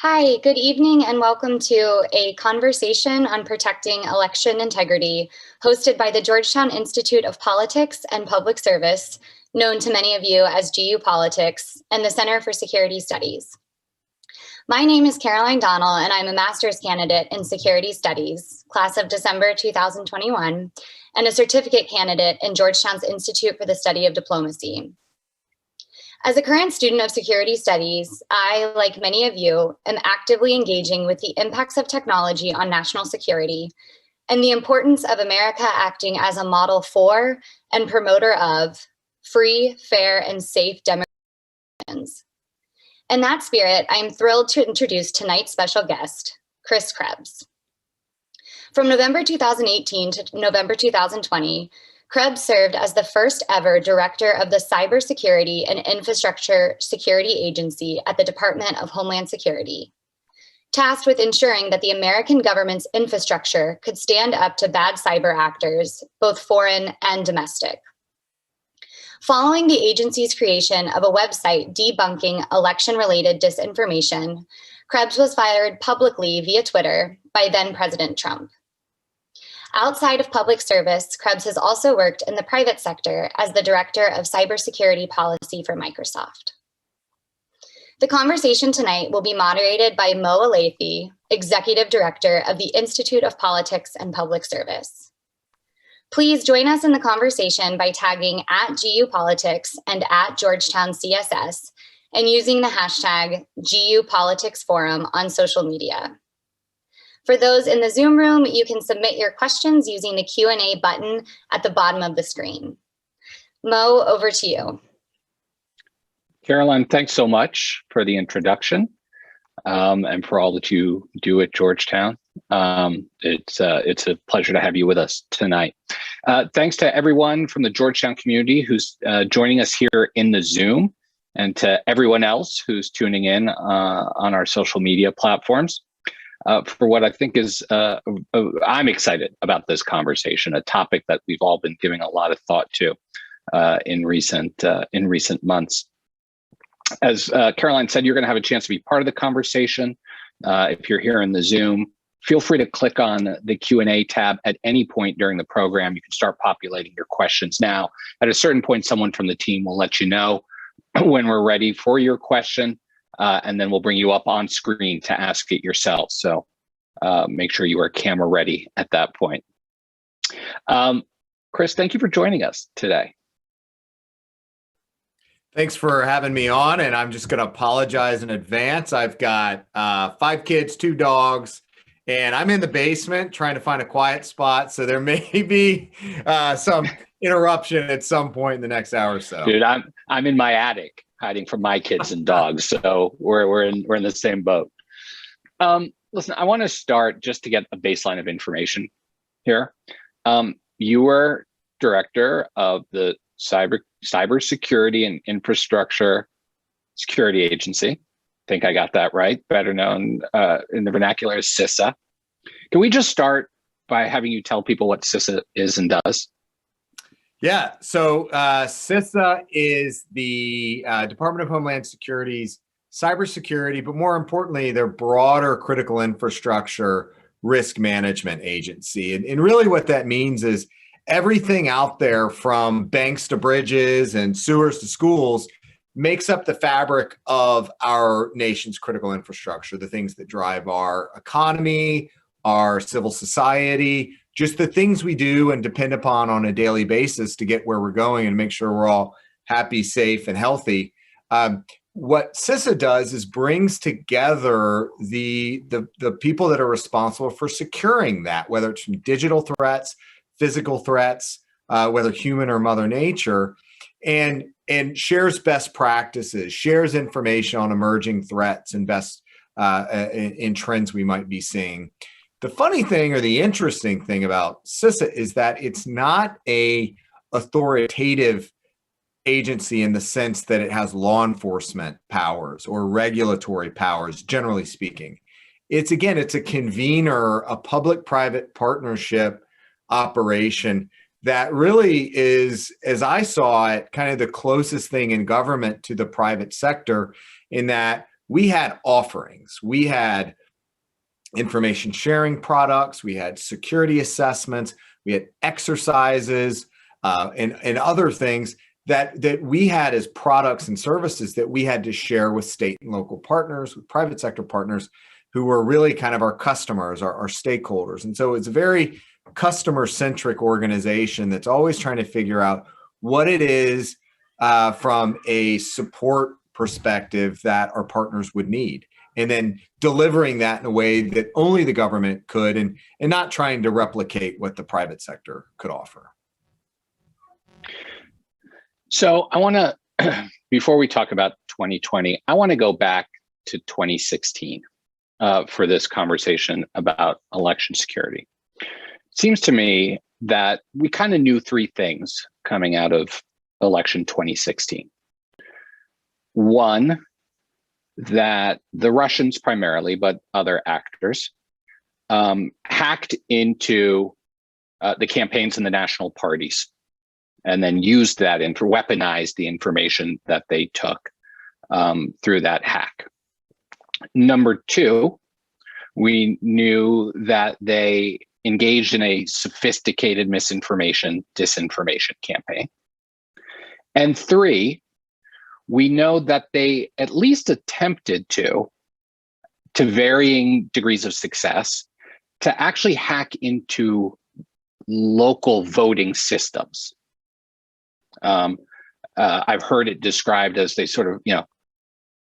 Hi, good evening and welcome to a conversation on protecting election integrity hosted by the Georgetown Institute of Politics and Public Service, known to many of you as GU Politics, and the Center for Security Studies. My name is Caroline Donnell and I'm a master's candidate in Security Studies, class of December 2021, and a certificate candidate in Georgetown's Institute for the Study of Diplomacy. As a current student of security studies, I, like many of you, am actively engaging with the impacts of technology on national security and the importance of America acting as a model for and promoter of free, fair, and safe democracies. In that spirit, I'm thrilled to introduce tonight's special guest, Krebs. From November 2018 to November 2020, Krebs served as the first ever director of the Cybersecurity and Infrastructure Security Agency at the Department of Homeland Security, tasked with ensuring that the American government's infrastructure could stand up to bad cyber actors, both foreign and domestic. Following the agency's creation of a website debunking election-related disinformation, Krebs was fired publicly via Twitter by then-President Trump. Outside of public service, Krebs has also worked in the private sector as the Director of Cybersecurity Policy for Microsoft. The conversation tonight will be moderated by Mo Alethi, Executive Director of the Institute of Politics and Public Service. Please join us in the conversation by tagging @GUPolitics and @GeorgetownCSS and using the hashtag GUPoliticsForum on social media. For those in the Zoom room, you can submit your questions using the Q&A button at the bottom of the screen. Mo, over to you. Caroline, thanks so much for the introduction and for all that you do at Georgetown. It's a pleasure to have you with us tonight. Thanks to everyone from the Georgetown community who's joining us here in the Zoom, and to everyone else who's tuning in on our social media platforms. For what I think is, I'm excited about this conversation, a topic that we've all been giving a lot of thought to in recent months. As Caroline said, you're going to have a chance to be part of the conversation. If you're here in the Zoom, feel free to click on the Q&A tab at any point during the program. You can start populating your questions now. At a certain point, someone from the team will let you know when we're ready for your question. And then we'll bring you up on screen to ask it yourself. So make sure you are camera ready at that point. Chris, thank you for joining us today. Thanks for having me on, and I'm just going to apologize in advance. I've got 5 kids, 2 dogs, and I'm in the basement trying to find a quiet spot. So there may be some interruption at some point in the next hour or so. Dude, I'm in my attic, hiding from my kids and dogs, so we're in the same boat. Listen, I want to start just to get a baseline of information here. You were director of the Cybersecurity and Infrastructure Security Agency. I think I got that right. Better known in the vernacular as CISA. Can we just start by having you tell people what CISA is and does? Yeah, so CISA is the Department of Homeland Security's cybersecurity, but more importantly, their broader critical infrastructure risk management agency. And really what that means is everything out there from banks to bridges and sewers to schools makes up the fabric of our nation's critical infrastructure, the things that drive our economy, our civil society, just the things we do and depend upon on a daily basis to get where we're going and make sure we're all happy, safe, and healthy. What CISA does is brings together the people that are responsible for securing that, whether it's from digital threats, physical threats, whether human or Mother Nature, and shares best practices, shares information on emerging threats and best in trends we might be seeing. The funny thing or the interesting thing about CISA is that it's not a authoritative agency in the sense that it has law enforcement powers or regulatory powers, generally speaking. It's a convener, a public-private partnership operation that really is, as I saw it, kind of the closest thing in government to the private sector, in that we had offerings. We had information sharing products. We had security assessments. We had exercises and other things that we had as products and services that we had to share with state and local partners, with private sector partners who were really kind of our customers, our stakeholders. And so it's a very customer-centric organization that's always trying to figure out what it is from a support perspective that our partners would need, and then delivering that in a way that only the government could, and not trying to replicate what the private sector could offer. So I want to, before we talk about 2020, I want to go back to 2016 for this conversation about election security. Seems to me that we kind of knew three things coming out of election 2016. One, that the Russians primarily, but other actors, hacked into the campaigns in the national parties, and then used that weaponized the information that they took through that hack. Number two, we knew that they engaged in a sophisticated misinformation, disinformation campaign. And three, we know that they at least attempted to varying degrees of success, to actually hack into local voting systems. I've heard it described as they sort of,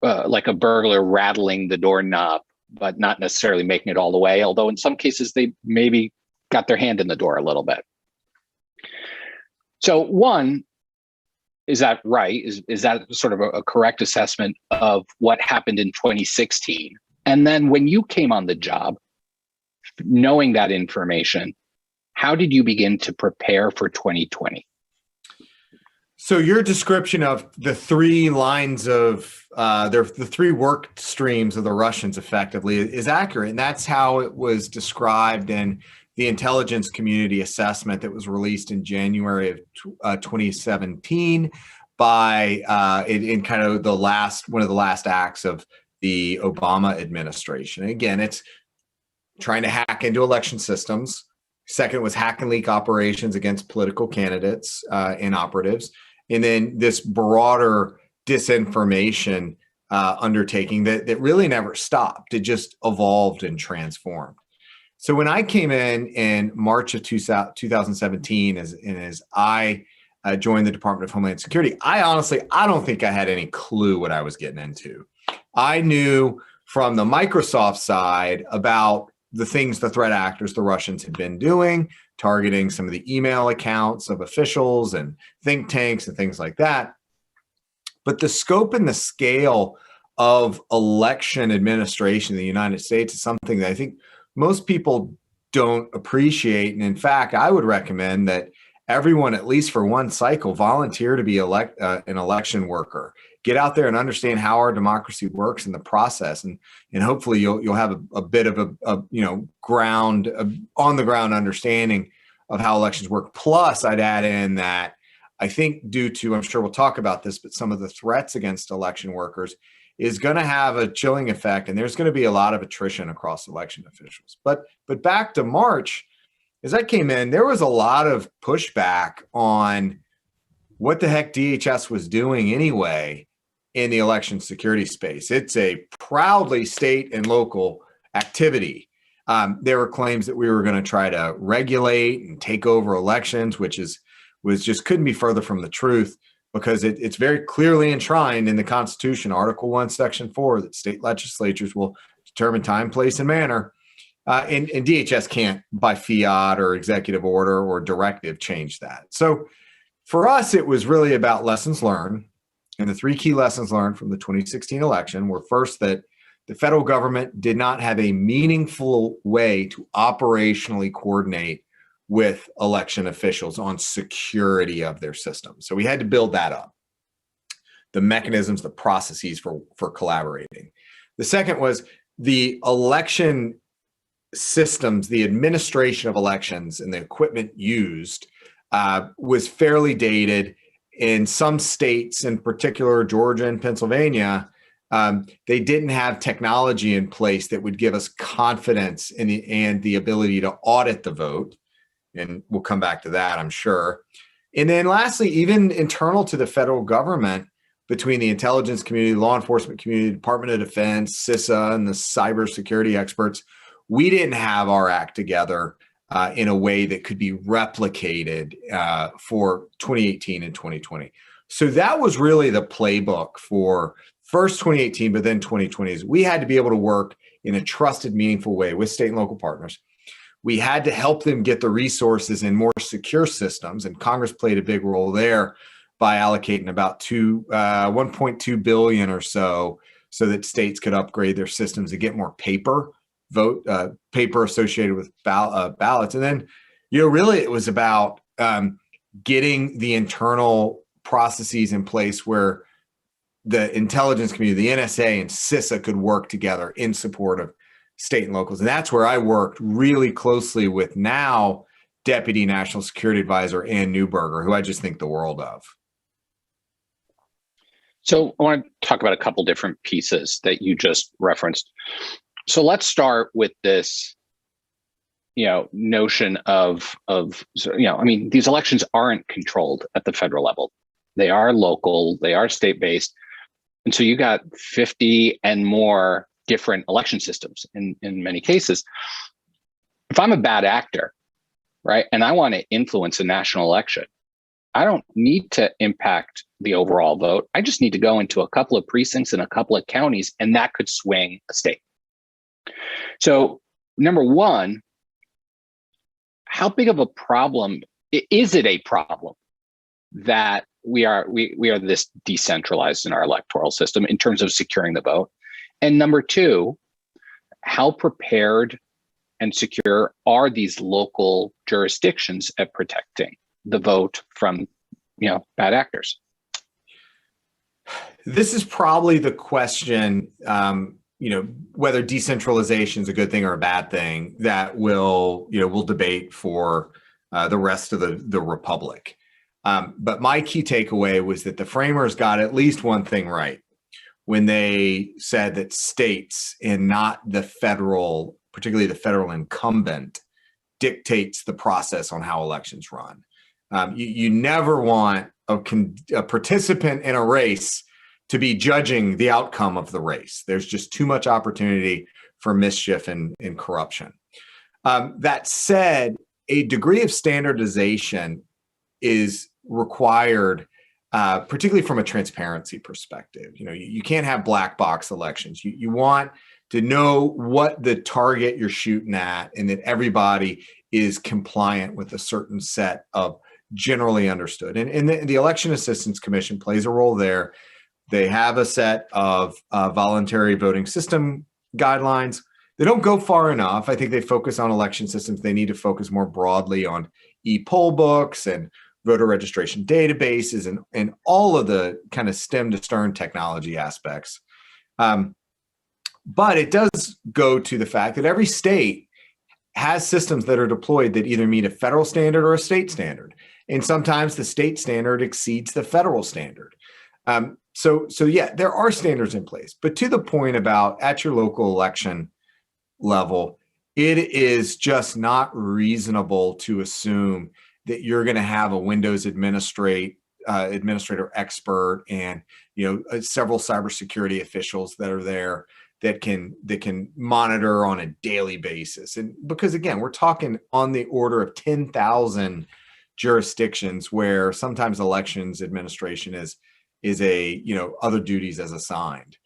like a burglar rattling the doorknob, but not necessarily making it all the way. Although in some cases they maybe got their hand in the door a little bit. So one, is that right? Is that sort of a correct assessment of what happened in 2016? And then when you came on the job, knowing that information, how did you begin to prepare for 2020? So your description of the three lines of the three work streams of the Russians effectively is accurate. And that's how it was described in the intelligence community assessment that was released in January of 2017 by in kind of one of the last acts of the Obama administration. And again, it's trying to hack into election systems. Second was hack and leak operations against political candidates and operatives. And then this broader disinformation undertaking that really never stopped. It just evolved and transformed. So when I came in March of 2017, as I joined the Department of Homeland Security, I don't think I had any clue what I was getting into. I knew from the Microsoft side about the things the threat actors, the Russians, had been doing, targeting some of the email accounts of officials and think tanks and things like that. But the scope and the scale of election administration in the United States is something that I think most people don't appreciate. And in fact, I would recommend that everyone, at least for one cycle, volunteer to be an election worker. Get out there and understand how our democracy works in the process, and hopefully you'll have a bit of a on the ground understanding of how elections work. Plus, I'd add in that I think due to, I'm sure we'll talk about this, but some of the threats against election workers is going to have a chilling effect, and there's going to be a lot of attrition across election officials. But back to March, as I came in, there was a lot of pushback on what the heck DHS was doing anyway in the election security space. It's a proudly state and local activity. There were claims that we were going to try to regulate and take over elections, which couldn't be further from the truth, because it's very clearly enshrined in the Constitution, Article 1, Section 4, that state legislatures will determine time, place, and manner. And DHS can't, by fiat or executive order or directive, change that. So for us, it was really about lessons learned. And the three key lessons learned from the 2016 election were, first, that the federal government did not have a meaningful way to operationally coordinate with election officials on security of their system. So we had to build that up, the mechanisms, the processes for collaborating. The second was the election systems, the administration of elections and the equipment used was fairly dated. In some states, in particular Georgia and Pennsylvania, They didn't have technology in place that would give us confidence and the ability to audit the vote. And we'll come back to that, I'm sure. And then lastly, even internal to the federal government, between the intelligence community, law enforcement community, Department of Defense, CISA, and the cybersecurity experts, we didn't have our act together in a way that could be replicated for 2018 and 2020. So that was really the playbook for first 2018, but then 2020 is we had to be able to work in a trusted, meaningful way with state and local partners. We had to help them get the resources in more secure systems, and Congress played a big role there by allocating about 1.2 billion or so that states could upgrade their systems to get more paper associated with ballots. And then, really it was about getting the internal processes in place where the intelligence community, the NSA and CISA could work together in support of state and locals. And that's where I worked really closely with now Deputy National Security Advisor Ann Neuberger, who I just think the world of. So I want to talk about a couple different pieces that you just referenced. So let's start with this, notion of these elections aren't controlled at the federal level. They are local, they are state-based. And so you got 50 and more different election systems in many cases. If I'm a bad actor, right, and I want to influence a national election, I don't need to impact the overall vote. I just need to go into a couple of precincts in a couple of counties, and that could swing a state. So, number one, how big of a problem is it a problem that we are this decentralized in our electoral system in terms of securing the vote? And number two, how prepared and secure are these local jurisdictions at protecting the vote from, bad actors? This is probably the question, whether decentralization is a good thing or a bad thing that we'll debate for the rest of the republic. But my key takeaway was that the framers got at least one thing right when they said that states and not the federal, particularly the federal incumbent, dictates the process on how elections run. You never want a participant in a race to be judging the outcome of the race. There's just too much opportunity for mischief and corruption. That said, a degree of standardization is required, particularly from a transparency perspective. You can't have black box elections. You want to know what the target you're shooting at and that everybody is compliant with a certain set of generally understood. And the Election Assistance Commission plays a role there. They have a set of voluntary voting system guidelines. They don't go far enough. I think they focus on election systems. They need to focus more broadly on e-poll books and voter registration databases and all of the kind of stem to stern technology aspects. But it does go to the fact that every state has systems that are deployed that either meet a federal standard or a state standard. And sometimes the state standard exceeds the federal standard. So yeah, there are standards in place. But to the point about at your local election level, it is just not reasonable to assume that you're going to have a Windows administrator expert and several cybersecurity officials that are there that can monitor on a daily basis. And because again, we're talking on the order of 10,000 jurisdictions where sometimes elections administration is other duties as assigned.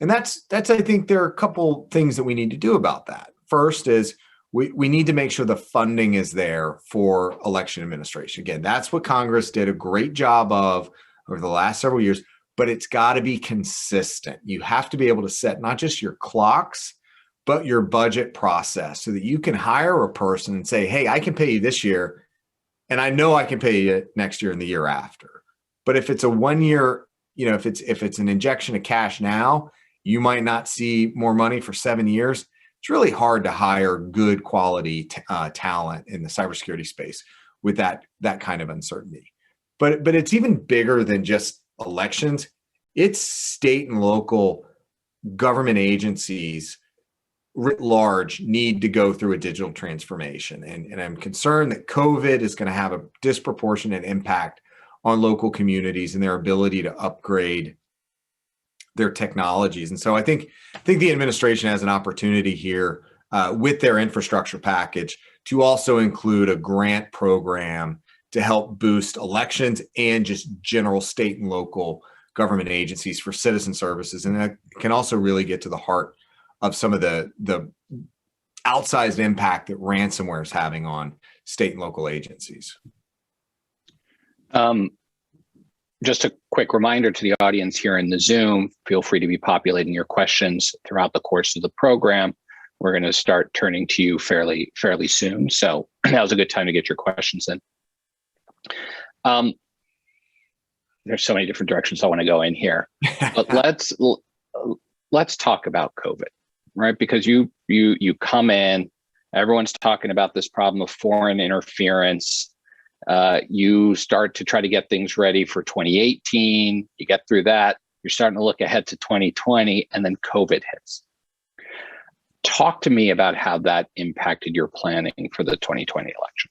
And that's I think there are a couple things that we need to do about that. First is we need to make sure the funding is there for election administration. Again, that's what Congress did a great job of over the last several years, but it's got to be consistent. You have to be able to set not just your clocks, but your budget process so that you can hire a person and say, hey, I can pay you this year, and I know I can pay you next year and the year after. But if it's a 1 year, if it's an injection of cash now, you might not see more money for 7 years. It's really hard to hire good quality talent in the cybersecurity space with that kind of uncertainty. But it's even bigger than just elections. it's state and local government agencies writ large need to go through a digital transformation. And I'm concerned that COVID is going to have a disproportionate impact on local communities and their ability to upgrade their technologies. And so I think the administration has an opportunity here with their infrastructure package to also include a grant program to help boost elections and just general state and local government agencies for citizen services. And that can also really get to the heart of some of the outsized impact that ransomware is having on state and local agencies. Just a quick reminder to the audience here in the Zoom, feel free to be populating your questions throughout the course of the program. We're going to start turning to you fairly soon. So now's a good time to get your questions in. There's so many different directions I want to go in here, but let's talk about COVID, right? Because you come in, everyone's talking about this problem of foreign interference. You start to try to get things ready for 2018. You get through that. You're starting to look ahead to 2020, and then COVID hits. Talk to me about how that impacted your planning for the 2020 election.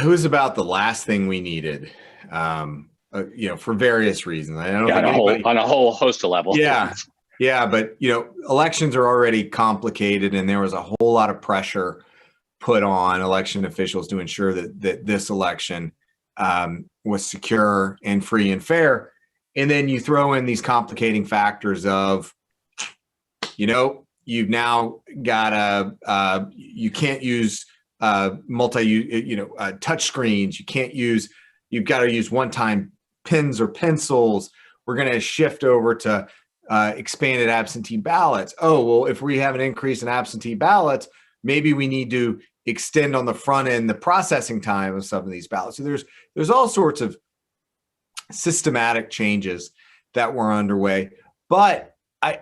It was about the last thing we needed, for various reasons. I don't think on a whole host of levels. Yeah, but elections are already complicated, and there was a whole lot of pressure put on election officials to ensure that this election was secure and free and fair. And then you throw in these complicating factors of, you've now got you can't use touch screens. You've got to use one-time pens or pencils. We're going to shift over to expanded absentee ballots. Oh, well, if we have an increase in absentee ballots, maybe we need to extend on the front end the processing time of some of these ballots. So there's all sorts of systematic changes that were underway. But I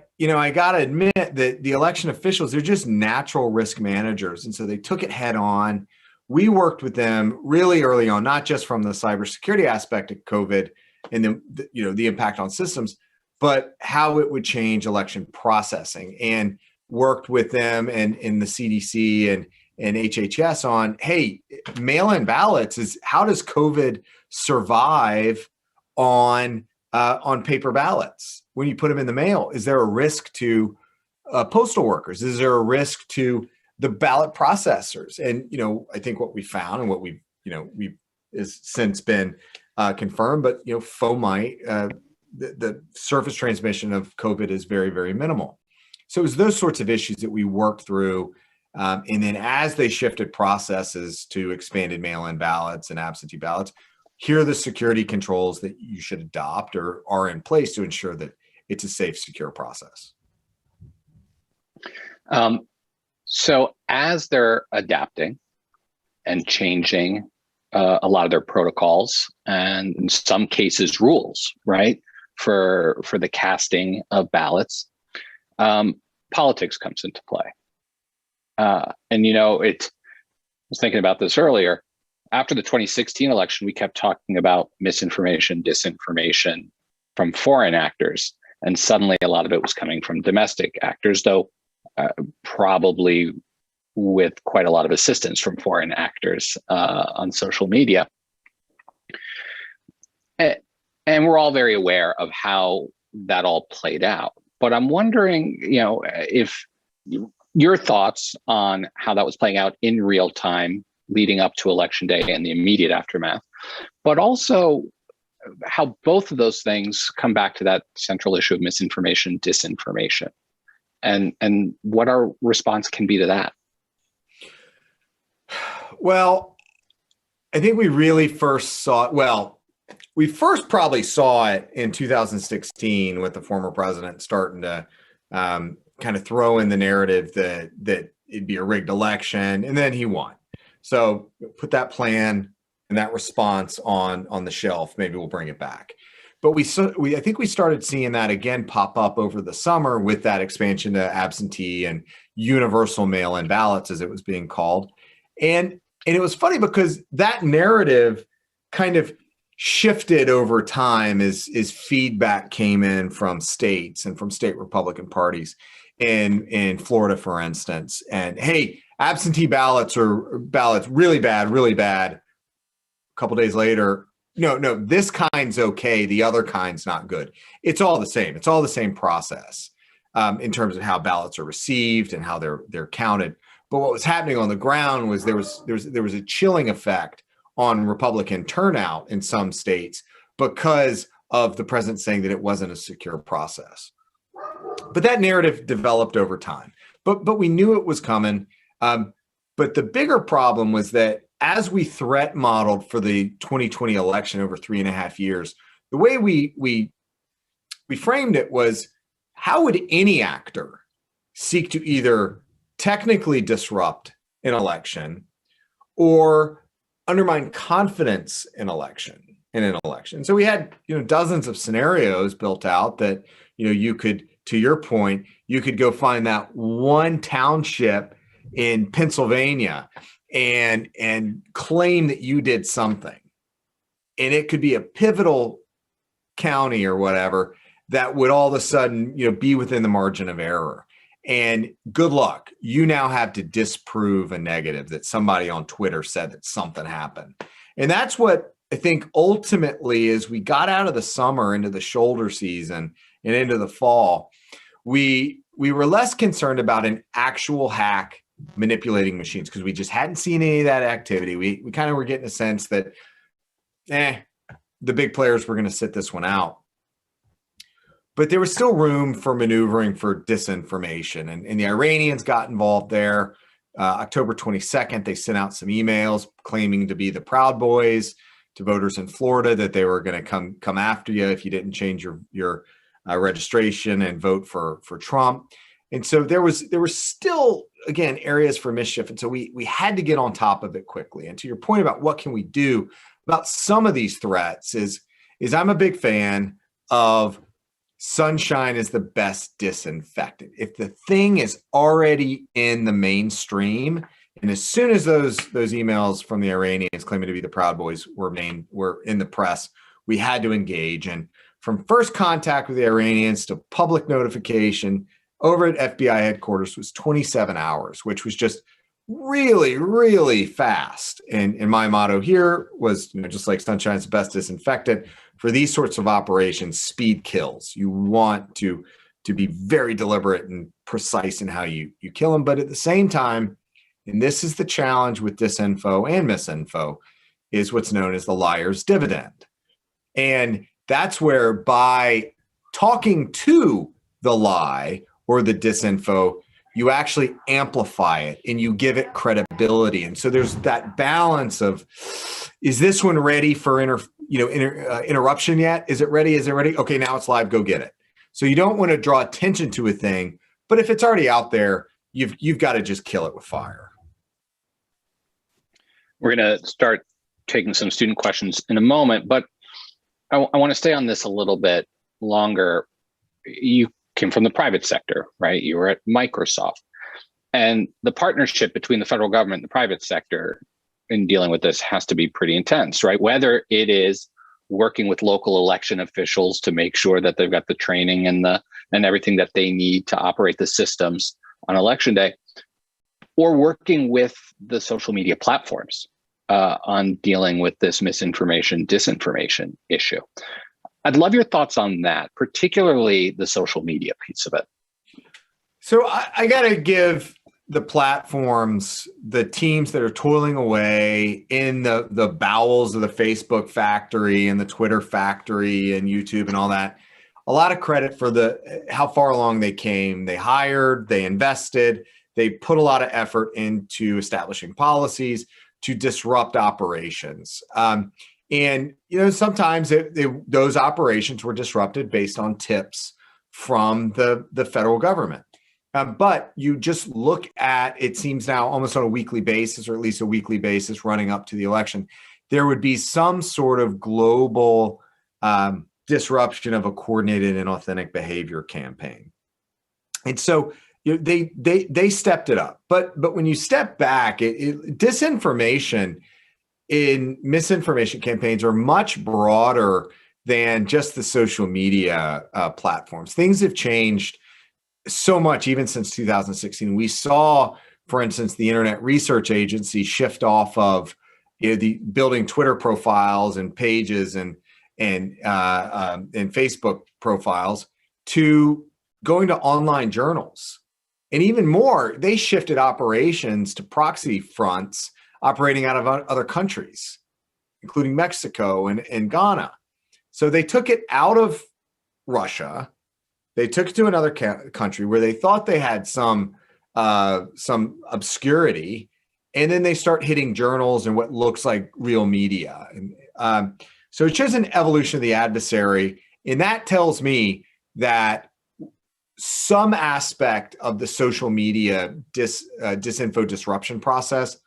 got to admit that the election officials, they're just natural risk managers. And so they took it head on. We worked with them really early on, not just from the cybersecurity aspect of COVID and the impact on systems, but how it would change election processing, and worked with them and in the CDC and HHS on, hey, mail-in ballots how does COVID survive on paper ballots when you put them in the mail? Is there a risk to postal workers? Is there a risk to the ballot processors? And I think what we found and what we've is since been confirmed, but FOMI, the surface transmission of COVID is very, very minimal. So it was those sorts of issues that we worked through. And then as they shifted processes to expanded mail-in ballots and absentee ballots, here are the security controls that you should adopt or are in place to ensure that it's a safe, secure process. So as they're adapting and changing a lot of their protocols and in some cases rules, right, for the casting of ballots, politics comes into play. I was thinking about this earlier. After the 2016 election, we kept talking about misinformation, disinformation from foreign actors. And suddenly a lot of it was coming from domestic actors, though probably with quite a lot of assistance from foreign actors on social media. And we're all very aware of how that all played out. But I'm wondering, if your thoughts on how that was playing out in real time leading up to Election Day and the immediate aftermath, but also how both of those things come back to that central issue of misinformation, disinformation, and what our response can be to that. Well, I think we really first saw it. We first probably saw it in 2016 with the former president starting to kind of throw in the narrative that it'd be a rigged election, and then he won. So put that plan and that response on the shelf. Maybe we'll bring it back. But I think we started seeing that again pop up over the summer with that expansion to absentee and universal mail-in ballots, as it was being called. And it was funny because that narrative kind of shifted over time as feedback came in from states and from state Republican parties in Florida, for instance. And hey, absentee ballots are ballots really bad, really bad. A couple days later, no, this kind's okay. The other kind's not good. It's all the same. It's all the same process in terms of how ballots are received and how they're counted. But what was happening on the ground was there was a chilling effect on Republican turnout in some states because of the president saying that it wasn't a secure process. But that narrative developed over time. But we knew it was coming. But the bigger problem was that as we threat modeled for the 2020 election over 3.5 years, the way we framed it was, how would any actor seek to either technically disrupt an election or undermine confidence in an election? So we had, dozens of scenarios built out that, you could, to your point, you could go find that one township in Pennsylvania and claim that you did something. And it could be a pivotal county or whatever that would all of a sudden, be within the margin of error. And good luck. You now have to disprove a negative that somebody on Twitter said that something happened. And that's what I think ultimately, as we got out of the summer into the shoulder season and into the fall, we were less concerned about an actual hack manipulating machines because we just hadn't seen any of that activity. We kind of were getting a sense that, the big players were going to sit this one out. But there was still room for maneuvering for disinformation. And the Iranians got involved there. October 22nd, they sent out some emails claiming to be the Proud Boys to voters in Florida, that they were going to come after you if you didn't change your registration and vote for Trump. And so there was still, again, areas for mischief. And so we had to get on top of it quickly. And to your point about what can we do about some of these threats is I'm a big fan of sunshine is the best disinfectant. If the thing is already in the mainstream, and as soon as those emails from the Iranians claiming to be the Proud Boys were in the press, we had to engage. And from first contact with the Iranians to public notification over at FBI headquarters was 27 hours, which was just really, really fast. And my motto here was, just like sunshine is the best disinfectant, for these sorts of operations, speed kills. You want to be very deliberate and precise in how you kill them. But at the same time, and this is the challenge with disinfo and misinfo, is what's known as the liar's dividend. And that's where by talking to the lie or the disinfo, you actually amplify it and you give it credibility. And so there's that balance of, is this one ready for interruption yet? Is it ready? Is it ready? Okay, now it's live. Go get it. So you don't want to draw attention to a thing, but if it's already out there, you've got to just kill it with fire. We're going to start taking some student questions in a moment, but I want to stay on this a little bit longer. You came from the private sector, right? You were at Microsoft. And the partnership between the federal government and the private sector in dealing with this has to be pretty intense, right? Whether it is working with local election officials to make sure that they've got the training and everything that they need to operate the systems on election day, or working with the social media platforms on dealing with this misinformation, disinformation issue. I'd love your thoughts on that, particularly the social media piece of it. So I got to give the platforms, the teams that are toiling away in the bowels of the Facebook factory and the Twitter factory and YouTube and all that, a lot of credit for how far along they came. They hired, they invested, they put a lot of effort into establishing policies to disrupt operations. And sometimes those operations were disrupted based on tips from the federal government. But you just look at, it seems now almost on a weekly basis, or at least a weekly basis running up to the election, there would be some sort of global disruption of a coordinated and authentic behavior campaign. And so they stepped it up. But when you step back, disinformation, in misinformation campaigns are much broader than just the social media platforms. Things have changed so much even since 2016. We saw, for instance, the Internet Research Agency shift off of the building Twitter profiles and pages and Facebook profiles to going to online journals. And even more, they shifted operations to proxy fronts operating out of other countries, including Mexico and Ghana. So they took it out of Russia. They took it to another country where they thought they had some obscurity, and then they start hitting journals and what looks like real media. And so it's just an evolution of the adversary, and that tells me that some aspect of the social media disinfo disruption process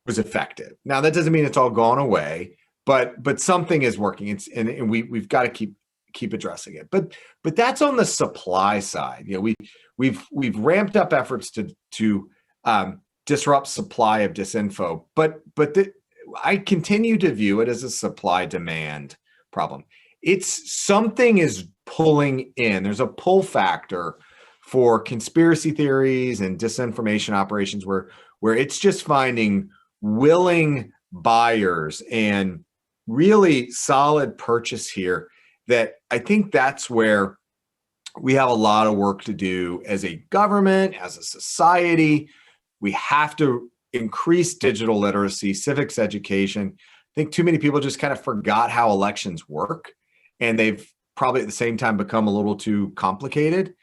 was effective. Now, that doesn't mean it's all gone away, but something is working. And we've got to keep addressing it. But that's on the supply side. You know, we've ramped up efforts to disrupt supply of disinfo, but I continue to view it as a supply demand problem. It's something is pulling in. There's a pull factor for conspiracy theories and disinformation operations where it's just finding willing buyers and really solid purchase here. That I think that's where we have a lot of work to do as a government, as a society. We have to increase digital literacy, civics education. I think too many people just kind of forgot how elections work, and they've probably at the same time become a little too complicated.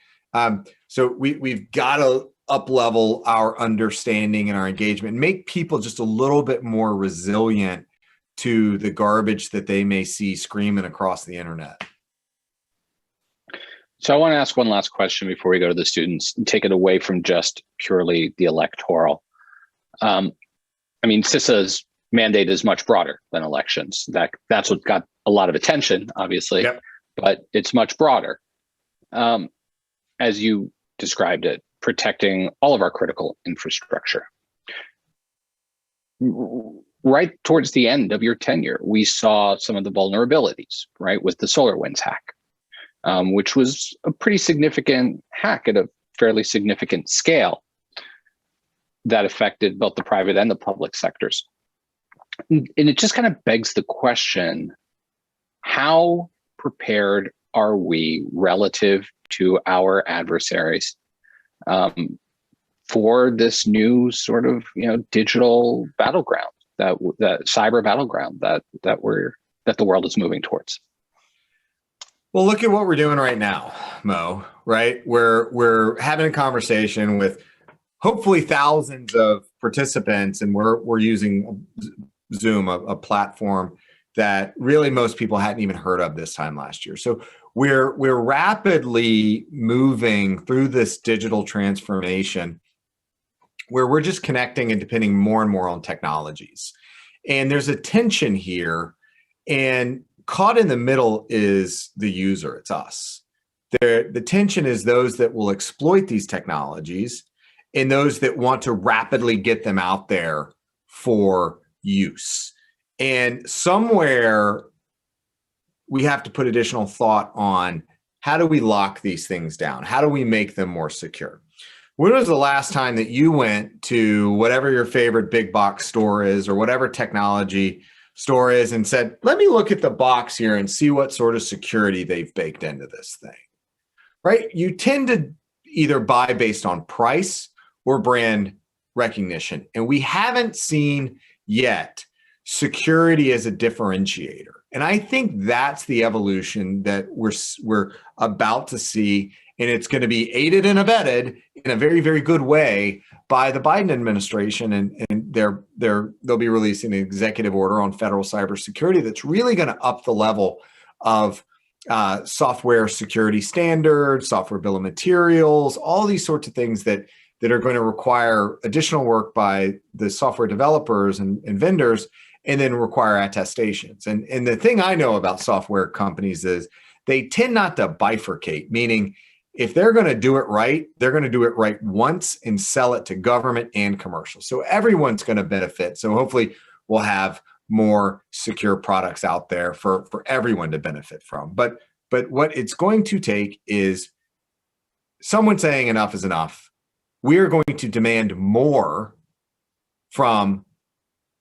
So we've got to up-level our understanding and our engagement, and make people just a little bit more resilient to the garbage that they may see screaming across the internet. So I want to ask one last question before we go to the students and take it away from just purely the electoral. I mean, CISA's mandate is much broader than elections. That's what got a lot of attention, obviously, Yep. But it's much broader. As you described it, protecting all of our critical infrastructure. Right towards the end of your tenure, we saw some of the vulnerabilities, right, with the SolarWinds hack, which was a pretty significant hack at a fairly significant scale that affected both the private and the public sectors. And it just kind of begs the question, how prepared are we relative to our adversaries for this new sort of, digital battleground, that cyber battleground that the world is moving towards? Well, look at what we're doing right now, Mo, right? We're having a conversation with hopefully thousands of participants, and we're using Zoom, a platform that really most people hadn't even heard of this time last year. So we're rapidly moving through this digital transformation where we're just connecting and depending more and more on technologies. And there's a tension here, and caught in the middle is the user, it's us. The tension is those that will exploit these technologies and those that want to rapidly get them out there for use. And somewhere we have to put additional thought on how do we lock these things down? How do we make them more secure? When was the last time that you went to whatever your favorite big box store is or whatever technology store is and said, let me look at the box here and see what sort of security they've baked into this thing, right? You tend to either buy based on price or brand recognition. And we haven't seen yet security as a differentiator. And I think that's the evolution that we're about to see. And it's going to be aided and abetted in a very, very good way by the Biden administration. And they'll be releasing an executive order on federal cybersecurity that's really going to up the level of software security standards, software bill of materials, all these sorts of things that are going to require additional work by the software developers and vendors, and then require attestations. And the thing I know about software companies is they tend not to bifurcate, meaning if they're going to do it right, they're going to do it right once and sell it to government and commercial. So everyone's going to benefit. So hopefully we'll have more secure products out there for everyone to benefit from. But what it's going to take is someone saying enough is enough. We are going to demand more from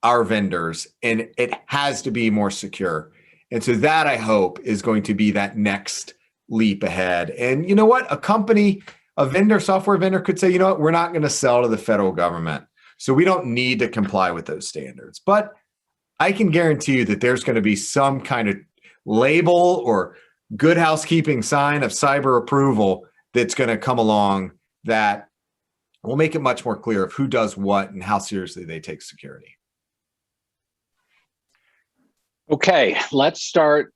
our vendors, and it has to be more secure. And so that, I hope, is going to be that next leap ahead. And you know what? A vendor, software vendor could say, you know what, we're not going to sell to the federal government, so we don't need to comply with those standards. But I can guarantee you that there's going to be some kind of label or good housekeeping sign of cyber approval that's going to come along that will make it much more clear of who does what and how seriously they take security. Okay, let's start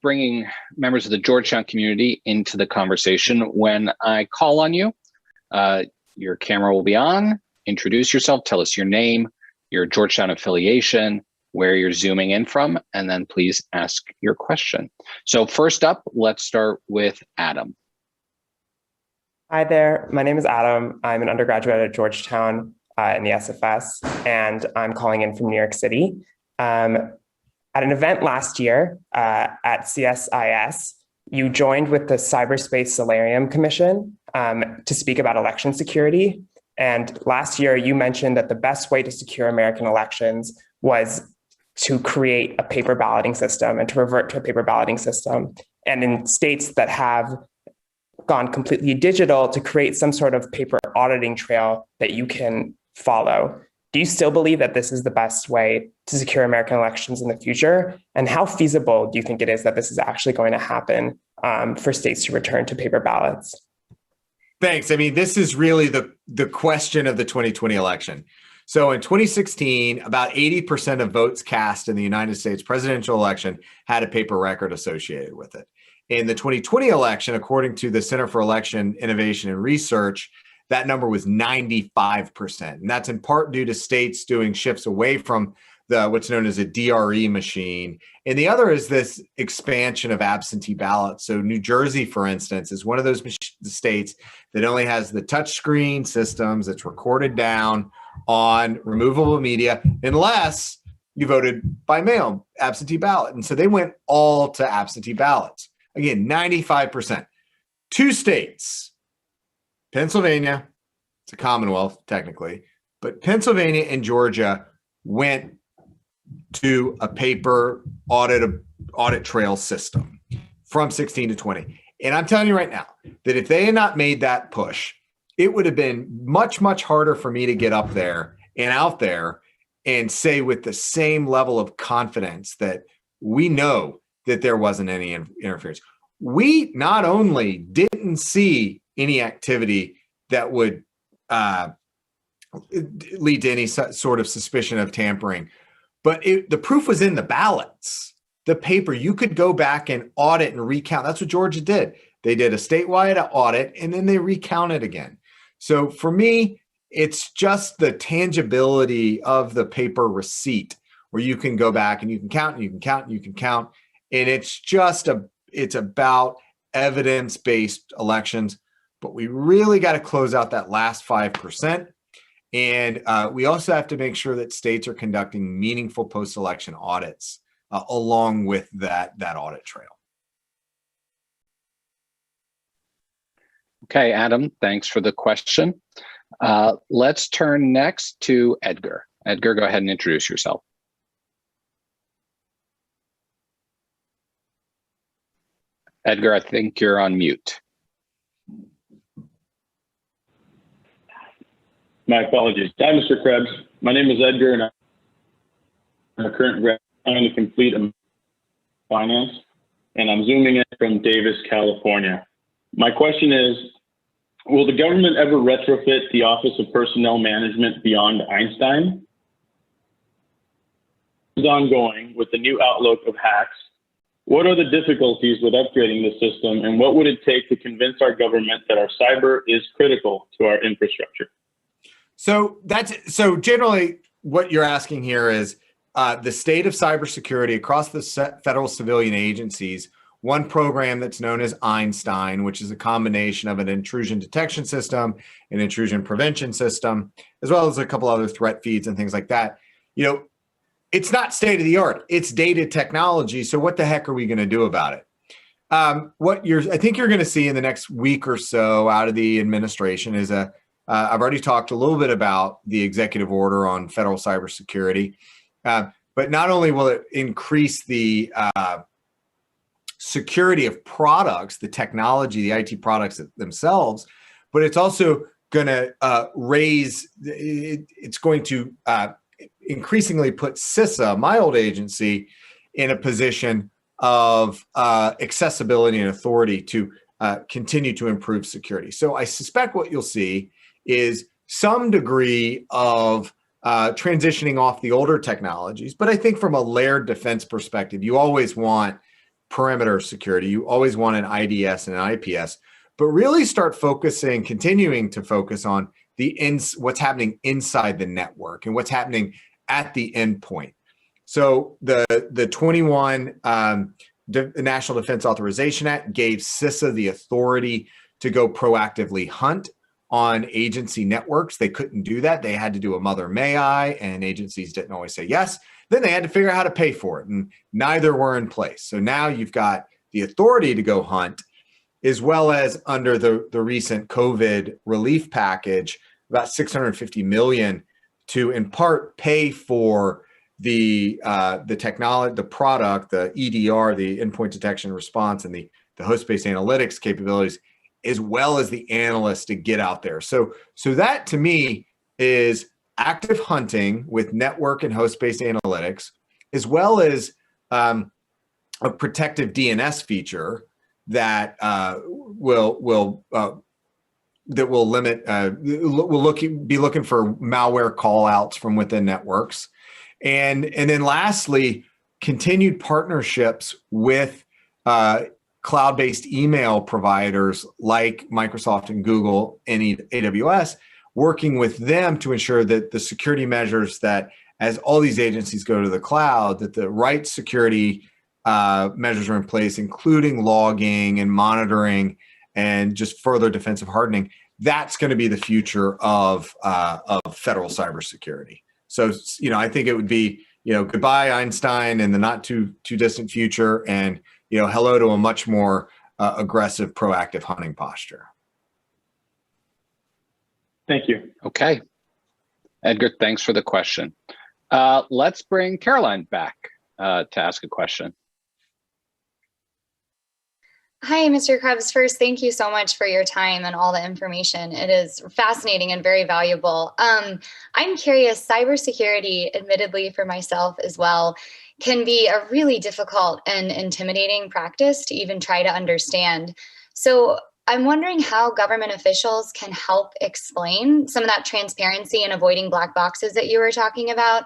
bringing members of the Georgetown community into the conversation. When I call on you, your camera will be on. Introduce yourself, tell us your name, your Georgetown affiliation, where you're zooming in from, and then please ask your question. So first up, let's start with Adam. Hi there, my name is Adam. I'm an undergraduate at Georgetown in the SFS, and I'm calling in from New York City. At an event last year at CSIS, you joined with the Cyberspace Solarium Commission to speak about election security. And last year, you mentioned that the best way to secure American elections was to create a paper balloting system and to revert to a paper balloting system. And in states that have gone completely digital, to create some sort of paper auditing trail that you can follow. Do you still believe that this is the best way to secure American elections in the future? And how feasible do you think it is that this is actually going to happen for states to return to paper ballots? Thanks. I mean, this is really the question of the 2020 election. So in 2016, about 80% of votes cast in the United States presidential election had a paper record associated with it. In the 2020 election, according to the Center for Election Innovation and Research, that number was 95%. And that's in part due to states doing shifts away from what's known as a DRE machine. And the other is this expansion of absentee ballots. So New Jersey, for instance, is one of those states that only has the touchscreen systems that's recorded down on removable media, unless you voted by mail, absentee ballot. And so they went all to absentee ballots. Again, 95%. Two states, Pennsylvania, it's a Commonwealth technically, but Pennsylvania and Georgia went to a paper audit trail system from 16 to 20. And I'm telling you right now that if they had not made that push, it would have been much, much harder for me to get up there and out there and say with the same level of confidence that we know that there wasn't any interference. We not only didn't see any activity that would lead to any sort of suspicion of tampering, but the proof was in the ballots, the paper. You could go back and audit and recount. That's what Georgia did. They did a statewide audit and then they recounted again. So for me, it's just the tangibility of the paper receipt where you can go back and you can count and you can count and you can count. And it's about evidence-based elections, but we really got to close out that last 5%. And we also have to make sure that states are conducting meaningful post-election audits along with that audit trail. Okay, Adam, thanks for the question. Let's turn next to Edgar. Edgar, go ahead and introduce yourself. Edgar, I think you're on mute. My apologies. Hi, Mr. Krebs. My name is Edgar, and I'm a current grad trying to complete a finance, and I'm zooming in from Davis, California. My question is, will the government ever retrofit the Office of Personnel Management beyond Einstein? It's ongoing with the new outlook of hacks. What are the difficulties with upgrading the system, and what would it take to convince our government that our cyber is critical to our infrastructure? So generally what you're asking here is the state of cybersecurity across the federal civilian agencies. One program that's known as Einstein, which is a combination of an intrusion detection system, an intrusion prevention system, as well as a couple other threat feeds and things like that. You know, it's not state of the art. It's dated technology. So what the heck are we going to do about it? I think you're going to see in the next week or so out of the administration is I've already talked a little bit about the executive order on federal cybersecurity, but not only will it increase the security of products, the technology, the IT products themselves, but it's also going to it's going to increasingly put CISA, my old agency, in a position of accessibility and authority to continue to improve security. So I suspect what you'll see is some degree of transitioning off the older technologies. But I think from a layered defense perspective, you always want perimeter security. You always want an IDS and an IPS, but really start continuing to focus on what's happening inside the network and what's happening at the endpoint. So the 21 National Defense Authorization Act gave CISA the authority to go proactively hunt on agency networks. They couldn't do that. They had to do a mother may I, and agencies didn't always say yes. Then they had to figure out how to pay for it, and neither were in place. So now you've got the authority to go hunt, as well as under the recent COVID relief package, about $650 million to in part pay for the technology, the product, the EDR, the endpoint detection and response, and the host-based analytics capabilities, as well as the analysts to get out there. So that to me is active hunting with network and host-based analytics, as well as a protective DNS feature that will limit be looking for malware call outs from within networks. And then lastly, continued partnerships with cloud-based email providers like Microsoft and Google and AWS, working with them to ensure that the security measures that as all these agencies go to the cloud, that the right security measures are in place, including logging and monitoring and just further defensive hardening. That's going to be the future of federal cybersecurity. So, I think it would be, goodbye Einstein in the not too distant future, and, hello to a much more aggressive, proactive hunting posture. Thank you. Okay. Edgar, thanks for the question. Let's bring Caroline back to ask a question. Hi, Mr. Krebs. First, thank you so much for your time and all the information. It is fascinating and very valuable. I'm curious, cybersecurity, admittedly for myself as well, can be a really difficult and intimidating practice to even try to understand. So I'm wondering how government officials can help explain some of that transparency and avoiding black boxes that you were talking about.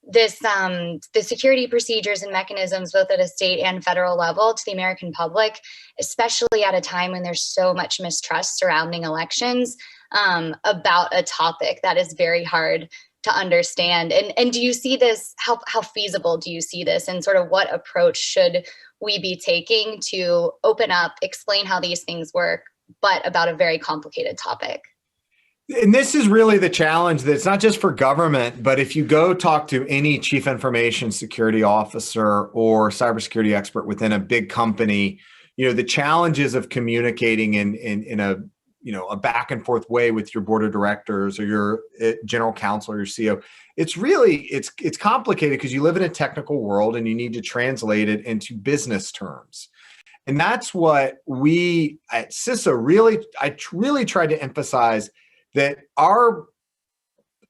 The security procedures and mechanisms, both at a state and federal level, to the American public, especially at a time when there's so much mistrust surrounding elections about a topic that is very hard to understand. And do you see this, how feasible do you see this, and sort of what approach should we be taking to open up, explain how these things work, but about a very complicated topic? And this is really the challenge, that it's not just for government, but if you go talk to any chief information security officer or cybersecurity expert within a big company, the challenges of communicating in a back and forth way with your board of directors or your general counsel or your CEO, it's complicated because you live in a technical world and you need to translate it into business terms. And that's what we at CISA really tried to emphasize, that our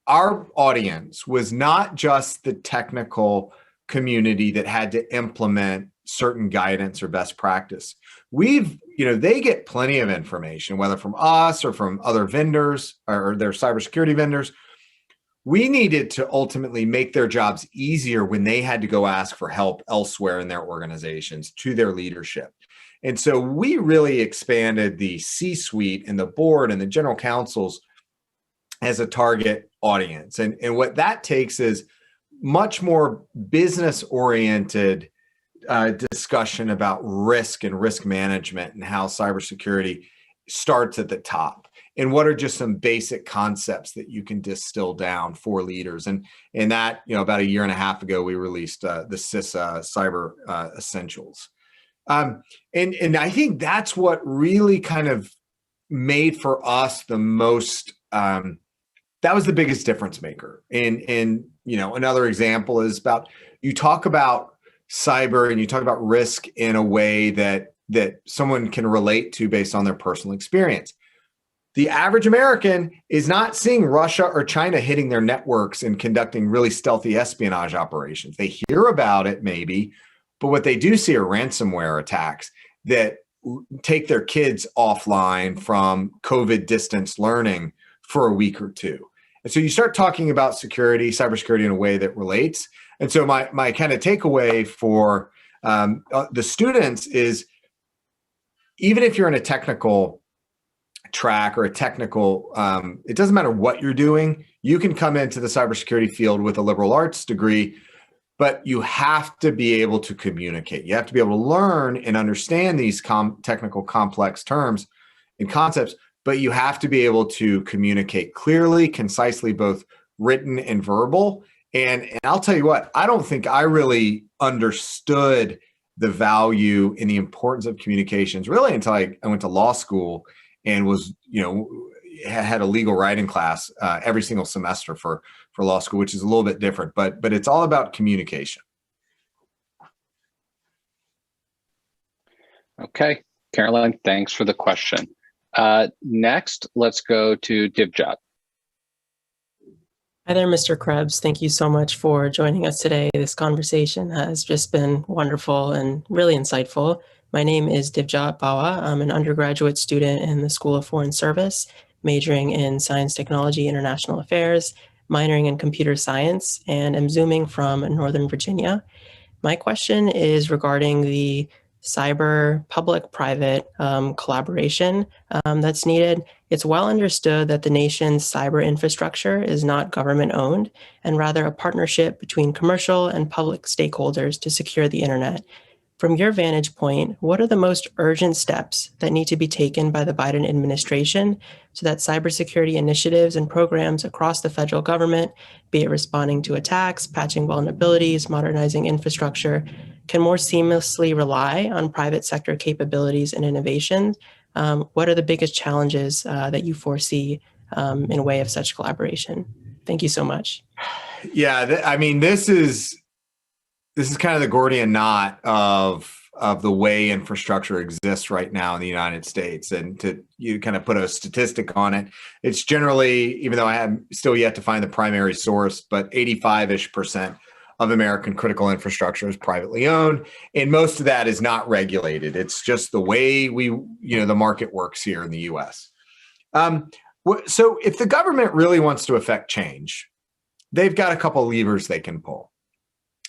audience was not just the technical community that had to implement certain guidance or best practice. They get plenty of information, whether from us or from other vendors or their cybersecurity vendors. We needed to ultimately make their jobs easier when they had to go ask for help elsewhere in their organizations to their leadership. And so we really expanded the C-suite and the board and the general counsels as a target audience. And what that takes is much more business-oriented discussion about risk and risk management and how cybersecurity starts at the top. and what are just some basic concepts that you can distill down for leaders. And that, about a year and a half ago, we released the CISA Cyber Essentials. And I think that's what really kind of made for us the most, that was the biggest difference maker. And another example is about, you talk about cyber and you talk about risk in a way that someone can relate to based on their personal experience. The average American is not seeing Russia or China hitting their networks and conducting really stealthy espionage operations. They hear about it maybe, but what they do see are ransomware attacks that take their kids offline from COVID distance learning for a week or two. And so you start talking about security, cybersecurity in a way that relates. And so my kind of takeaway for the students is, even if you're in a technical track or a technical, it doesn't matter what you're doing, you can come into the cybersecurity field with a liberal arts degree, but you have to be able to communicate. You have to be able to learn and understand these technical complex terms and concepts, but you have to be able to communicate clearly, concisely, both written and verbal. And I'll tell you what, I don't think I really understood the value and the importance of communications really until I went to law school and was, had a legal writing class every single semester for law school, which is a little bit different, but it's all about communication. Okay, Caroline, thanks for the question. Next, let's go to Divjot. Hi there, Mr. Krebs. Thank you so much for joining us today. This conversation has just been wonderful and really insightful. My name is Divjot Bawa. I'm an undergraduate student in the School of Foreign Service, majoring in Science, Technology, International Affairs, minoring in Computer Science, and am Zooming from Northern Virginia. My question is regarding the cyber public-private collaboration that's needed. It's well understood that the nation's cyber infrastructure is not government-owned, and rather a partnership between commercial and public stakeholders to secure the internet. From your vantage point, what are the most urgent steps that need to be taken by the Biden administration so that cybersecurity initiatives and programs across the federal government, be it responding to attacks, patching vulnerabilities, modernizing infrastructure, can more seamlessly rely on private sector capabilities and innovations? What are the biggest challenges that you foresee in way of such collaboration? Thank you so much. Yeah, this is kind of the Gordian knot of the way infrastructure exists right now in the United States. And you kind of put a statistic on it, it's generally, even though I have still yet to find the primary source, but 85% of American critical infrastructure is privately owned. And most of that is not regulated. It's just the way the market works here in the US. So if the government really wants to affect change, they've got a couple levers they can pull.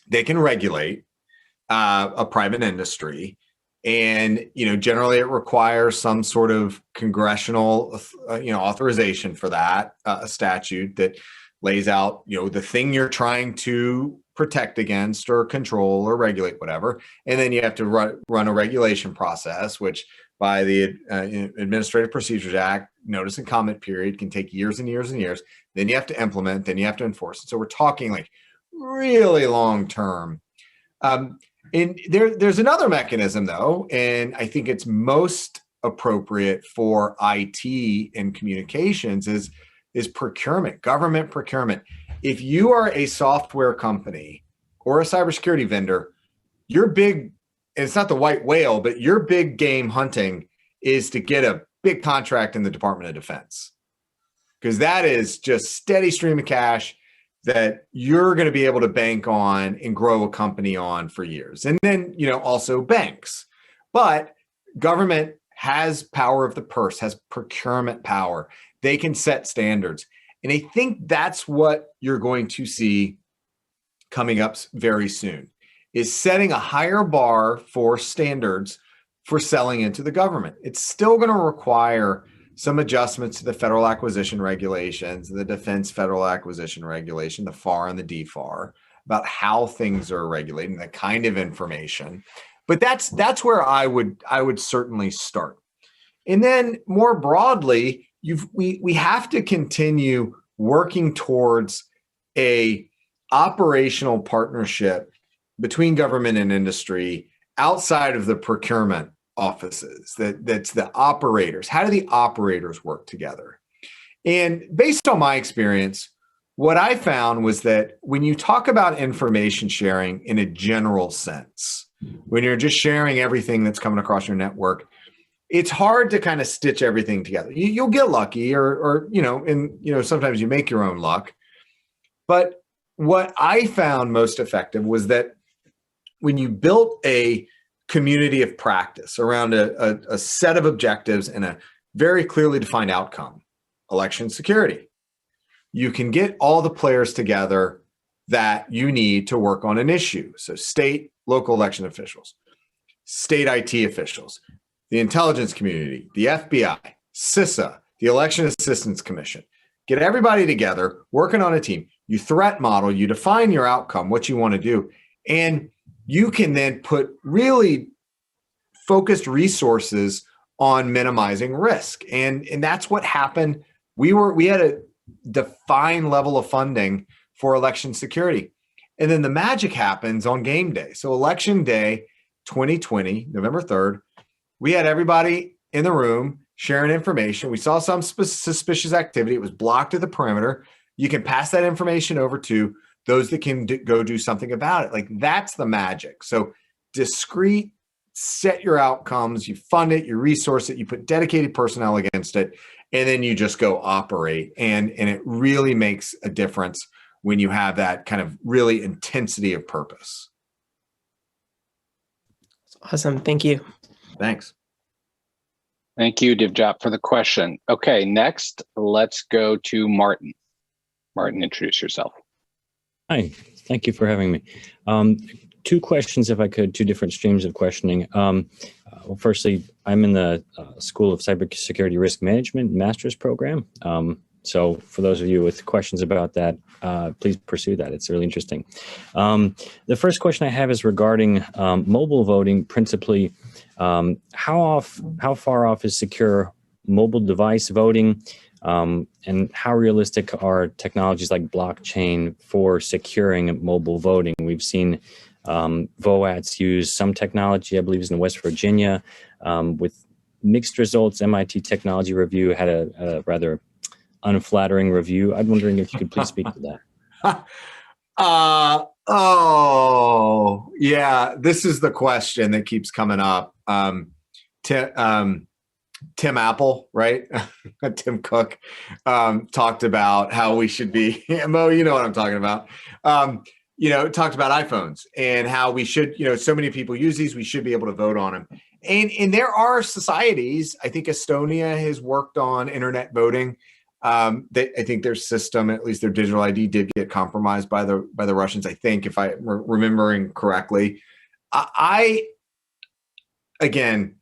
They can regulate a private industry, and generally it requires some sort of congressional authorization for that, a statute that lays out the thing you're trying to protect against or control or regulate, whatever, and then you have to run a regulation process, which by the Administrative Procedures Act, notice and comment period can take years and years and years. Then you have to implement, then you have to enforce it. So we're talking like really long term. And there's another mechanism though, and I think it's most appropriate for IT and communications is procurement, government procurement. If you are a software company or a cybersecurity vendor, your big, and it's not the white whale, but your big game hunting is to get a big contract in the Department of Defense, because that is just steady stream of cash that you're going to be able to bank on and grow a company on for years. And then, also banks. But government has power of the purse, has procurement power. They can set standards. And I think that's what you're going to see coming up very soon, is setting a higher bar for standards for selling into the government. It's still going to require some adjustments to the federal acquisition regulations, the defense federal acquisition regulation, the FAR and the DFAR, about how things are regulated, the kind of information. But that's where I would certainly start. And then more broadly, we have to continue working towards a operational partnership between government and industry outside of the procurement offices. That's the operators. How do the operators work together? And based on my experience, what I found was that when you talk about information sharing in a general sense, when you're just sharing everything that's coming across your network, it's hard to kind of stitch everything together. You'll get lucky or sometimes you make your own luck. But what I found most effective was that when you built a community of practice around a set of objectives and a very clearly defined outcome, election security, you can get all the players together that you need to work on an issue. So state, local election officials, state IT officials, the intelligence community, the FBI, CISA, the Election Assistance Commission. Get everybody together, working on a team. You threat model, you define your outcome, what you want to do, and you can then put really focused resources on minimizing risk. And that's what happened. We had a defined level of funding for election security. And then the magic happens on game day. So election day 2020, November 3rd, we had everybody in the room sharing information. We saw some suspicious activity. It was blocked at the perimeter. You can pass that information over to those that can go do something about it. Like, that's the magic. So discrete, set your outcomes, you fund it, you resource it, you put dedicated personnel against it, and then you just go operate. And it really makes a difference when you have that kind of really intensity of purpose. Awesome. Thank you. Thanks. Thank you, Divjot, for the question. Okay, next, let's go to Martin. Martin, introduce yourself. Hi, thank you for having me. Two questions, if I could, two different streams of questioning. Well, firstly, I'm in the School of Cybersecurity Risk Management Master's Program. So for those of you with questions about that, please pursue that. It's really interesting. The first question I have is regarding mobile voting, principally. How far off is secure mobile device voting? And how realistic are technologies like blockchain for securing mobile voting? We've seen VOATs use some technology, I believe is in West Virginia, with mixed results. MIT Technology Review had a rather unflattering review. I'm wondering if you could please speak to that. Oh, yeah. This is the question that keeps coming up. Tim Apple, right? Tim Cook talked about how we should be, Mo, you know what I'm talking about. Talked about iPhones and how we should, so many people use these, we should be able to vote on them. And there are societies, I think Estonia has worked on internet voting. I think their system, at least their digital ID, did get compromised by the Russians, I think, if I'm remembering correctly. Again,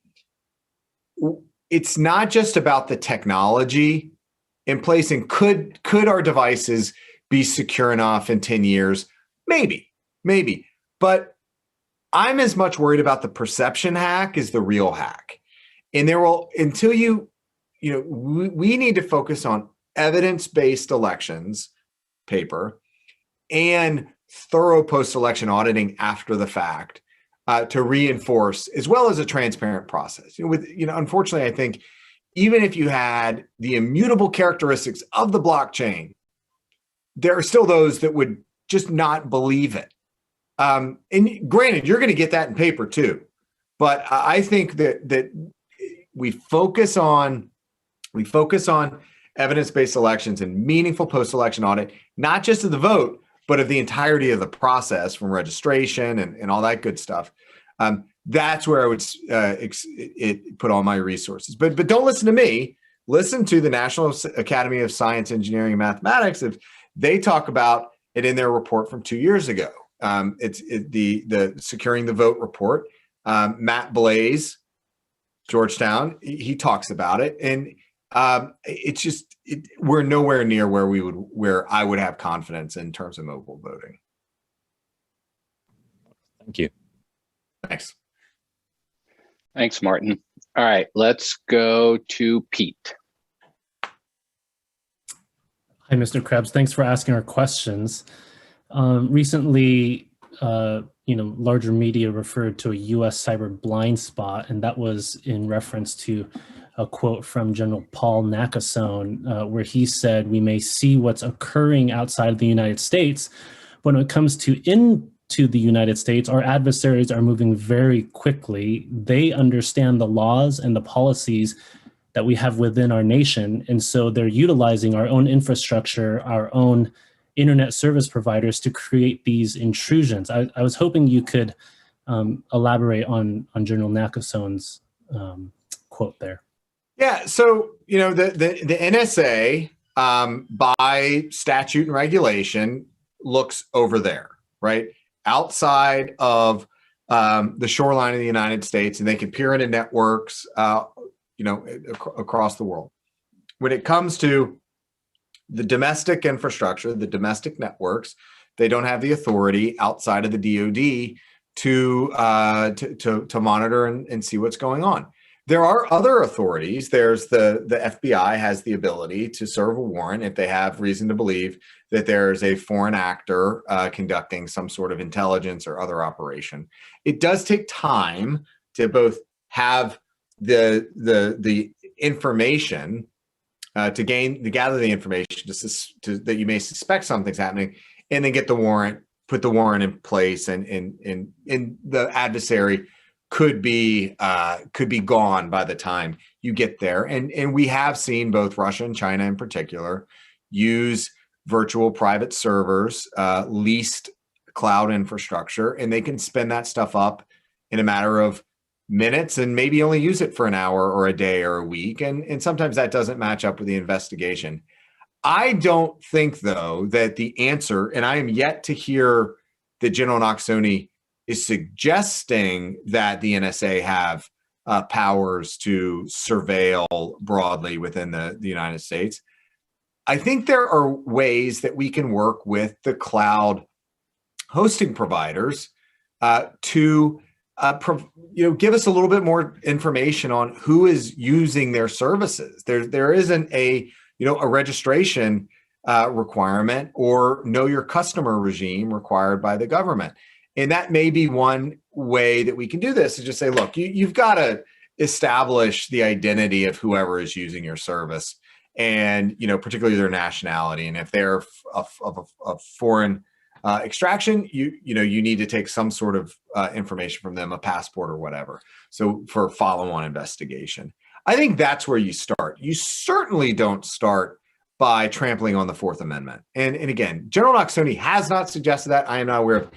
it's not just about the technology in place, and could our devices be secure enough in 10 years? Maybe. But I'm as much worried about the perception hack as the real hack. And we need to focus on evidence-based elections paper and thorough post-election auditing after the fact to reinforce, as well as a transparent process. Unfortunately, I think even if you had the immutable characteristics of the blockchain, there are still those that would just not believe it. And granted, you're going to get that in paper too, but I think that we focus on evidence-based elections and meaningful post-election audit, not just of the vote, but of the entirety of the process, from registration and all that good stuff. That's where I would put all my resources. But don't listen to me. Listen to the National Academy of Science, Engineering, and Mathematics. If they talk about it in their report from 2 years ago. It's the Securing the Vote report. Matt Blaze, Georgetown, he talks about it, and it's just we're nowhere near where I would have confidence in terms of mobile voting. Thank you. Thanks. Thanks, Martin. All right, let's go to Pete. Hi, Mr. Krebs. Thanks for asking our questions. Recently, larger media referred to a U.S. cyber blind spot, and that was in reference to a quote from General Paul Nakasone, where he said, "We may see what's occurring outside of the United States, but when it comes to into the United States, our adversaries are moving very quickly. They understand the laws and the policies that we have within our nation. And so they're utilizing our own infrastructure, our own internet service providers to create these intrusions." I was hoping you could elaborate on General Nakasone's quote there. Yeah, so the NSA by statute and regulation looks over there, right? Outside of the shoreline of the United States, and they can peer into networks across the world. When it comes to the domestic infrastructure, the domestic networks, they don't have the authority outside of the DoD to monitor and see what's going on. There are other authorities. There's the FBI has the ability to serve a warrant if they have reason to believe that there's a foreign actor conducting some sort of intelligence or other operation. It does take time to both have the information to gather the information that you may suspect something's happening, and then get the warrant, put the warrant in place, and the adversary could be gone by the time you get there. And we have seen both Russia and China in particular use virtual private servers, leased cloud infrastructure, and they can spin that stuff up in a matter of minutes and maybe only use it for an hour or a day or a week. And sometimes that doesn't match up with the investigation. I don't think, though, that the answer, and I am yet to hear that General Nakasone is suggesting that the NSA have powers to surveil broadly within the United States. I think there are ways that we can work with the cloud hosting providers to give us a little bit more information on who is using their services. There isn't a registration requirement or know your customer regime required by the government. And that may be one way that we can do this, is just say, look, you've got to establish the identity of whoever is using your service, and particularly their nationality. And if they're of foreign extraction, you need to take some sort of information from them, a passport or whatever. So for follow-on investigation, I think that's where you start. You certainly don't start by trampling on the Fourth Amendment. And again, General Nakasone has not suggested that. I am not aware of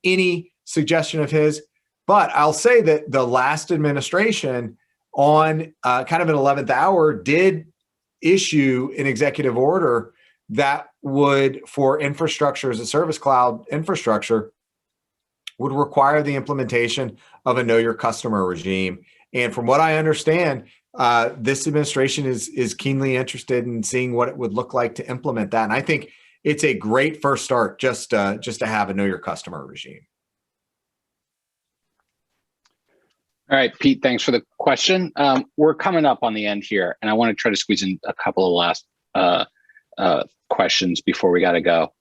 any suggestion of his, but I'll say that the last administration, on kind of an 11th hour, did issue an executive order that would, for infrastructure as a service, cloud infrastructure, would require the implementation of a know your customer regime. And from what I understand, this administration is keenly interested in seeing what it would look like to implement that. And I think it's a great first start just to have a know your customer regime. All right, Pete, thanks for the question. We're coming up on the end here, and I want to try to squeeze in a couple of last questions before we got to go.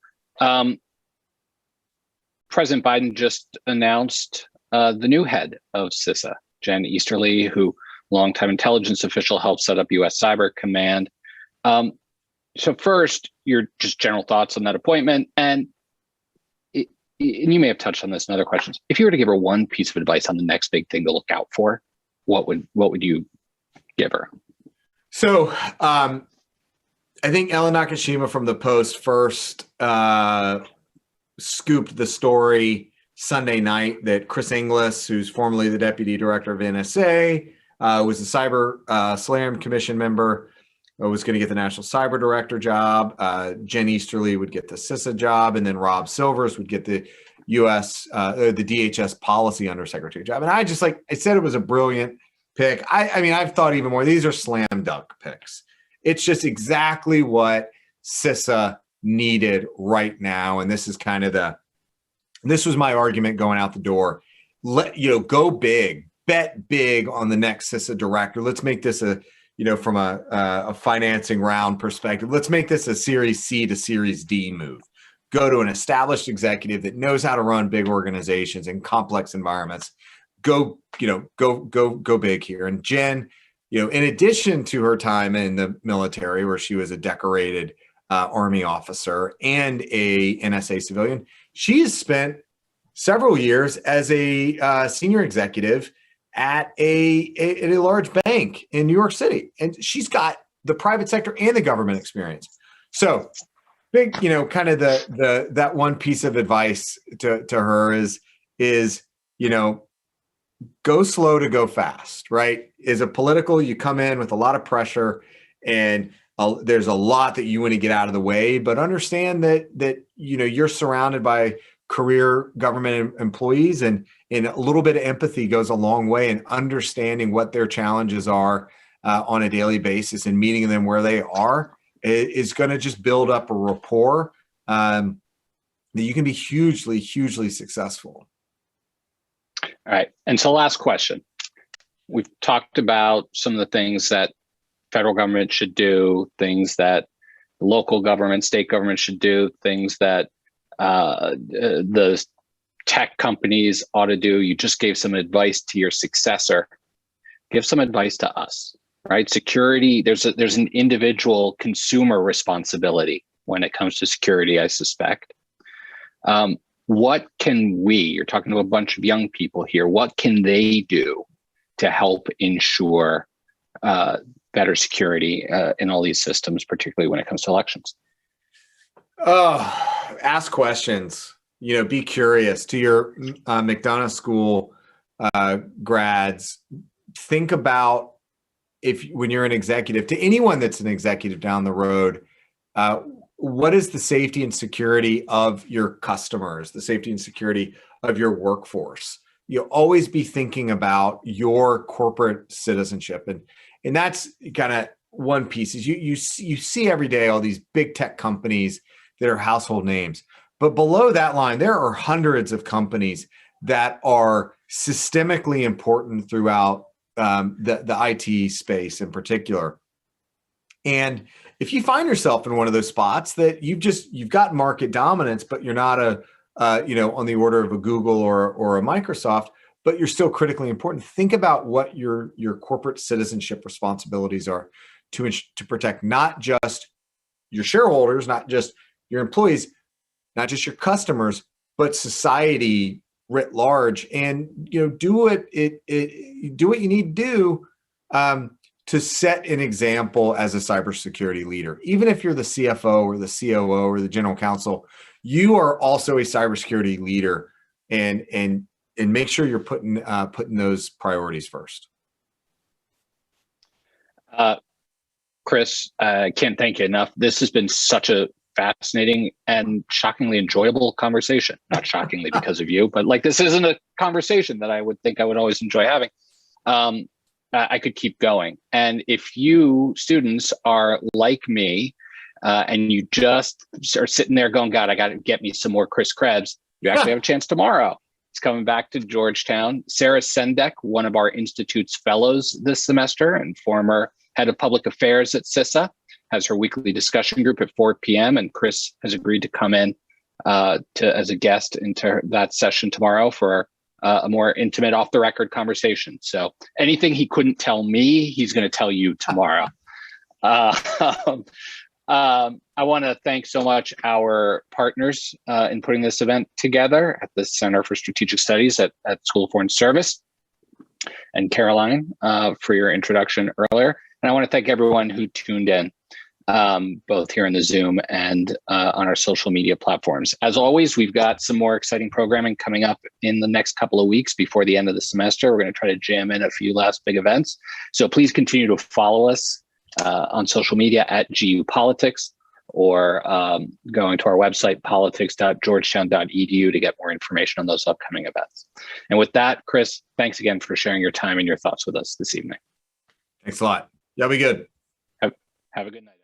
President Biden just announced the new head of CISA, Jen Easterly, who, longtime intelligence official, helped set up U.S. Cyber Command. So first, your just general thoughts on that appointment, and you may have touched on this in other questions. If you were to give her one piece of advice on the next big thing to look out for, what would you give her? So I think Ellen Nakashima from the Post first scooped the story Sunday night that Chris Inglis, who's formerly the deputy director of NSA, was a Cyber Slam Commission member, was going to get the National Cyber Director job. Jen Easterly would get the CISA job, and then Rob Silvers would get the the DHS Policy Undersecretary job. And I said it was a brilliant pick. I mean, I've thought even more. These are slam dunk picks. It's just exactly what CISA needed right now. And this is kind of this was my argument going out the door. Go big, bet big on the next CISA director. Let's make this a from a financing round perspective, let's make this a Series C to Series D move. Go to an established executive that knows how to run big organizations in complex environments. Go big here. And Jen, in addition to her time in the military, where she was a decorated Army officer and a NSA civilian, she has spent several years as a senior executive at a large bank in New York City. And she's got the private sector and the government experience. So big, kind of that one piece of advice to her is, go slow to go fast, right? Is a political, you come in with a lot of pressure and there's a lot that you want to get out of the way, but understand that you're surrounded by career government employees, and a little bit of empathy goes a long way in understanding what their challenges are on a daily basis, and meeting them where they are is going to just build up a rapport that you can be hugely, hugely successful. All right. And so last question. We've talked about some of the things that federal government should do, things that local government, state government should do, things that the tech companies ought to do. You just gave some advice to your successor. Give some advice to us, right? Security, there's an individual consumer responsibility when it comes to security, I suspect. What can you're talking to a bunch of young people here, what can they do to help ensure better security in all these systems, particularly when it comes to elections? Ask questions, be curious. To your McDonough School grads, think about when you're an executive, to anyone that's an executive down the road, what is the safety and security of your customers, the safety and security of your workforce? You'll always be thinking about your corporate citizenship. And that's kind of one piece. Is you see every day all these big tech companies that are household names. But below that line, there are hundreds of companies that are systemically important throughout the IT space in particular. And if you find yourself in one of those spots that you've got market dominance, but you're not on the order of a Google or a Microsoft, but you're still critically important, think about what your corporate citizenship responsibilities are to protect not just your shareholders, not just your employees, not just your customers, but society writ large. And do what you need to do to set an example as a cybersecurity leader. Even if you're the CFO or the COO or the general counsel, you are also a cybersecurity leader, and make sure you're putting those priorities first. Chris, I can't thank you enough. This has been such a fascinating and shockingly enjoyable conversation. Not shockingly because of you, but this isn't a conversation that I would think I would always enjoy having. I could keep going. And if you students are like me, and you just are sitting there going, God, I got to get me some more Chris Krebs, you actually have a chance tomorrow. It's coming back to Georgetown. Sarah Sendek, one of our Institute's fellows this semester and former head of public affairs at CISA, has her weekly discussion group at 4 p.m. And Chris has agreed to come in as a guest into that session tomorrow for a more intimate off-the-record conversation. So anything he couldn't tell me, he's going to tell you tomorrow. I want to thank so much our partners in putting this event together at the Center for Strategic Studies at School of Foreign Service, and Caroline for your introduction earlier. And I want to thank everyone who tuned in, both here in the Zoom and on our social media platforms. As always, we've got some more exciting programming coming up in the next couple of weeks before the end of the semester. We're going to try to jam in a few last big events. So please continue to follow us on social media at GU Politics, or going to our website, politics.georgetown.edu, to get more information on those upcoming events. And with that, Chris, thanks again for sharing your time and your thoughts with us this evening. Thanks a lot. Y'all be good. Have a good night.